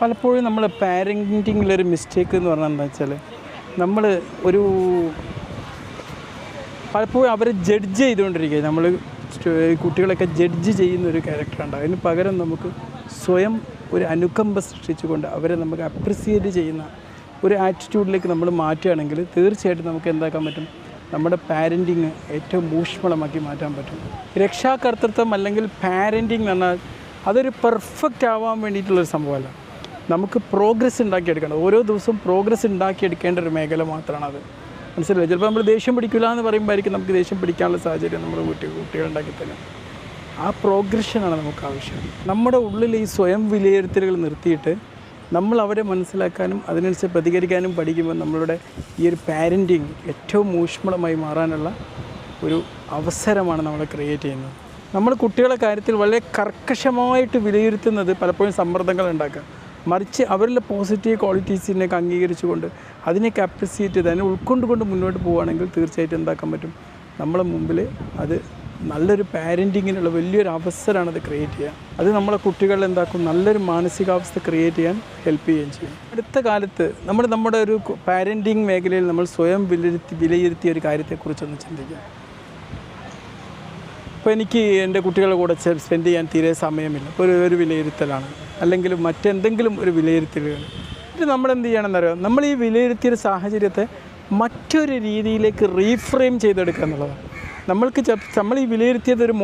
പലപ്പോഴും നമ്മൾ പാരൻറ്റിങ്ങിലൊരു മിസ്റ്റേക്ക് എന്ന് പറഞ്ഞാൽ എന്താ വെച്ചാൽ നമ്മൾ ഒരു പലപ്പോഴും അവരെ ജഡ്ജ് ചെയ്തുകൊണ്ടിരിക്കുക. നമ്മൾ കുട്ടികളൊക്കെ ജഡ്ജ് ചെയ്യുന്ന ഒരു ക്യാരക്ടറുണ്ട്. അതിന് പകരം നമുക്ക് സ്വയം ഒരു അനുകമ്പ സൃഷ്ടിച്ചുകൊണ്ട് അവരെ നമുക്ക് അപ്രിസിയേറ്റ് ചെയ്യുന്ന ഒരു ആറ്റിറ്റ്യൂഡിലേക്ക് നമ്മൾ മാറ്റുകയാണെങ്കിൽ തീർച്ചയായിട്ടും നമുക്ക് എന്താക്കാൻ പറ്റും, നമ്മുടെ പാരൻറ്റിങ് ഏറ്റവും ഊഷ്മളമാക്കി മാറ്റാൻ പറ്റും. രക്ഷാകർതൃത്വം അല്ലെങ്കിൽ പാരൻറ്റിങ് എന്ന് പറഞ്ഞാൽ അതൊരു പെർഫെക്റ്റ് ആവാൻ വേണ്ടിയിട്ടുള്ളൊരു സംഭവമല്ല. നമുക്ക് പ്രോഗ്രസ് ഉണ്ടാക്കിയെടുക്കണം. ഓരോ ദിവസവും പ്രോഗ്രസ് ഉണ്ടാക്കിയെടുക്കേണ്ട ഒരു മേഖല മാത്രമാണ് അത്. മനസ്സിലായി? ചിലപ്പോൾ നമ്മൾ ദേഷ്യം പിടിക്കില്ല എന്ന് പറയുമ്പോഴായിരിക്കും നമുക്ക് ദേഷ്യം പിടിക്കാനുള്ള സാഹചര്യം നമ്മുടെ കുട്ടികളുണ്ടാക്കി തരാം. ആ പ്രോഗ്രഷനാണ് നമുക്ക് ആവശ്യം. നമ്മുടെ ഉള്ളിൽ ഈ സ്വയം വിലയിരുത്തലുകൾ നിർത്തിയിട്ട് നമ്മൾ അവരെ മനസ്സിലാക്കാനും അതിനനുസരിച്ച് പ്രതികരിക്കാനും പഠിക്കുമ്പോൾ നമ്മളുടെ ഈ ഒരു പാരൻറ്റിങ് ഏറ്റവും ഊഷ്മളമായി മാറാനുള്ള ഒരു അവസരമാണ് നമ്മൾ ക്രിയേറ്റ് ചെയ്യുന്നത്. നമ്മൾ കുട്ടികളുടെ കാര്യത്തിൽ വളരെ കർക്കശമായിട്ട് വിലയിരുത്തുന്നത് പലപ്പോഴും സമ്മർദ്ദങ്ങൾ ഉണ്ടാക്കുക. മറിച്ച് അവരിലെ പോസിറ്റീവ് ക്വാളിറ്റീസിനെയൊക്കെ അംഗീകരിച്ചുകൊണ്ട് അതിനെയൊക്കെ അപ്രിസിയേറ്റ് ചെയ്ത് അതിനെ ഉൾക്കൊണ്ടുകൊണ്ട് മുന്നോട്ട് പോവുകയാണെങ്കിൽ തീർച്ചയായിട്ടും എന്താക്കാൻ പറ്റും, നമ്മളെ മുമ്പിൽ അത് നല്ലൊരു പാരൻറ്റിങ്ങിനുള്ള വലിയൊരു അവസരമാണ് അത് ക്രിയേറ്റ് ചെയ്യുക. അത് നമ്മളെ കുട്ടികളിൽ എന്താക്കും, നല്ലൊരു മാനസികാവസ്ഥ ക്രിയേറ്റ് ചെയ്യാൻ ഹെൽപ്പ് ചെയ്യുകയും ചെയ്യും. അടുത്ത കാലത്ത് നമ്മുടെ ഒരു പാരൻറ്റിങ് മേഖലയിൽ നമ്മൾ സ്വയം വിലയിരുത്തിയ ഒരു കാര്യത്തെക്കുറിച്ചൊന്ന് ചിന്തിക്കുക. ഇപ്പോൾ എനിക്ക് എൻ്റെ കുട്ടികളുടെ കൂടെ സ്പെൻഡ് ചെയ്യാൻ തീരെ സമയമില്ല, ഇപ്പോൾ ഒരു വിലയിരുത്തലാണ്, അല്ലെങ്കിൽ മറ്റെന്തെങ്കിലും ഒരു വിലയിരുത്തലുകൾ. ഇത് നമ്മളെന്ത് ചെയ്യണമെന്നറിയാം, നമ്മൾ ഈ വിലയിരുത്തിയൊരു സാഹചര്യത്തെ മറ്റൊരു രീതിയിലേക്ക് റീഫ്രെയിം ചെയ്തെടുക്കുക എന്നുള്ളതാണ്. നമ്മൾ ഈ വിലയിരുത്തിയത് ഒരു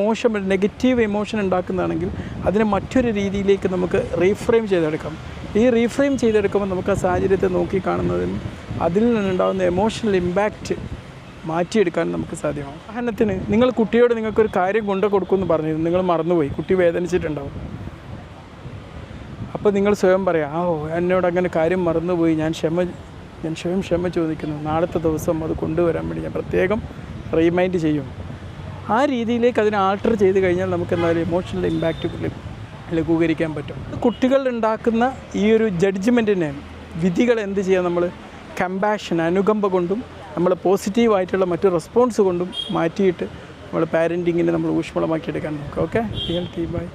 നെഗറ്റീവ് എമോഷൻ ഉണ്ടാക്കുന്നതാണെങ്കിൽ അതിനെ മറ്റൊരു രീതിയിലേക്ക് നമുക്ക് റീഫ്രെയിം ചെയ്തെടുക്കാം. ഈ റീഫ്രെയിം ചെയ്തെടുക്കുമ്പോൾ നമുക്ക് ആ സാഹചര്യത്തെ നോക്കിക്കാണുന്നതിനും അതിൽ നിന്നുണ്ടാകുന്ന എമോഷണൽ ഇമ്പാക്റ്റ് മാറ്റിയെടുക്കാൻ നമുക്ക് സാധ്യമാകും. ഉദാഹരണത്തിന്, നിങ്ങൾ കുട്ടിയോട് നിങ്ങൾക്കൊരു കാര്യം കൊണ്ടു കൊടുക്കുമെന്ന് പറഞ്ഞിരുന്നു, നിങ്ങൾ മറന്നുപോയി, കുട്ടി വേദനിച്ചിട്ടുണ്ടാവും. അപ്പോൾ നിങ്ങൾ സ്വയം പറയാം, എന്നോട് അങ്ങനെ കാര്യം മറന്നുപോയി, ഞാൻ സ്വയം ക്ഷമ ചോദിക്കുന്നു, നാളത്തെ ദിവസം അത് കൊണ്ടുവരാൻ വേണ്ടി ഞാൻ പ്രത്യേകം റീമൈൻഡ് ചെയ്യും. ആ രീതിയിലേക്ക് അതിനെ ആൾട്ടർ ചെയ്ത് കഴിഞ്ഞാൽ നമുക്ക് എന്തായാലും ഇമോഷണൽ ഇമ്പാക്റ്റ് ലഘൂകരിക്കാൻ പറ്റും. കുട്ടികൾ ഉണ്ടാക്കുന്ന ഈ ഒരു ജഡ്ജ്മെൻറ്റിനെ വിധികൾ എന്ത് ചെയ്യാം, നമ്മൾ കമ്പാഷൻ അനുകമ്പ കൊണ്ടും നമ്മൾ പോസിറ്റീവായിട്ടുള്ള മറ്റു റെസ്പോൺസ് കൊണ്ടും മാറ്റിയിട്ട് നമ്മൾ പാരൻറ്റിങ്ങിനെ നമ്മൾ ഊഷ്മളമാക്കിയെടുക്കാൻ നോക്കുക. Okay, by.